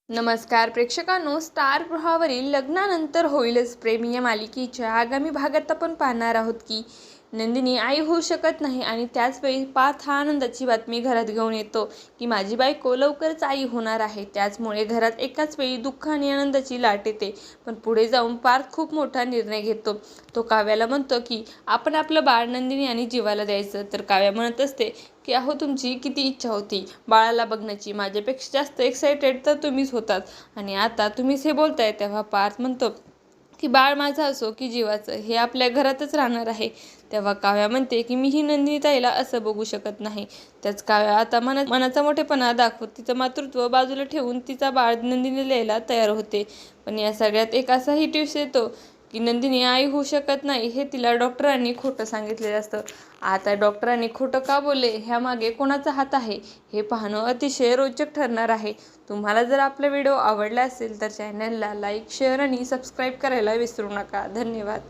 नमस्कार प्रेक्षकांनो, स्टार प्रवाहावरील लग्नानंतर होईलच प्रेम या मालिकेच्या आगामी भागात आपण पाहणार आहोत की नंदिनी आई होऊ शकत नाही आणि त्याचवेळी पार्थ हा आनंदाची बातमी घरात घेऊन येतो की माझी बायको लवकरच आई होणार आहे। त्याचमुळे घरात एकाच वेळी दुःख आणि आनंदाची लाट येते। पण पुढे जाऊन पार्थ खूप मोठा निर्णय घेतो। तो काव्याला म्हणतो की आपण आपलं बाळ नंदिनी आणि जीवाला द्यायचं। तर काव्या म्हणत असते की अहो, तुमची किती इच्छा होती बाळाला बघण्याची, माझ्यापेक्षा जास्त एक्साइटेड तर तुम्हीच होतात आणि आता तुम्हीच हे बोलताय। तेव्हा पार्थ म्हणतो की बाळ माझं असो की जीवाचं, हे आपल्या घरातच राहणार आहे। तेव्हा काव्या म्हणते की मी ही नंदिनी ताईला असं बघू शकत नाही। त्याच काव्या आता मनाचा मोठेपणा दाखवत तिचं मातृत्व बाजूला ठेवून तिचा बाळ नंदिनीला द्यायला तयार होते। पण या सगळ्यात एक असाही ट्विस्ट येतो की नंदिनी आई होऊ शकत नाही हे तिला डॉक्टरांनी खोटं सांगितलेलं असतं। आता डॉक्टरांनी खोटं का बोलले, ह्यामागे कोणाचा हात आहे हे पाहणं अतिशय रोचक ठरणार आहे। तुम्हाला जर आपला व्हिडिओ आवडला असेल तर चॅनलला लाईक, शेअर आणि सबस्क्राईब करायला विसरू नका। धन्यवाद।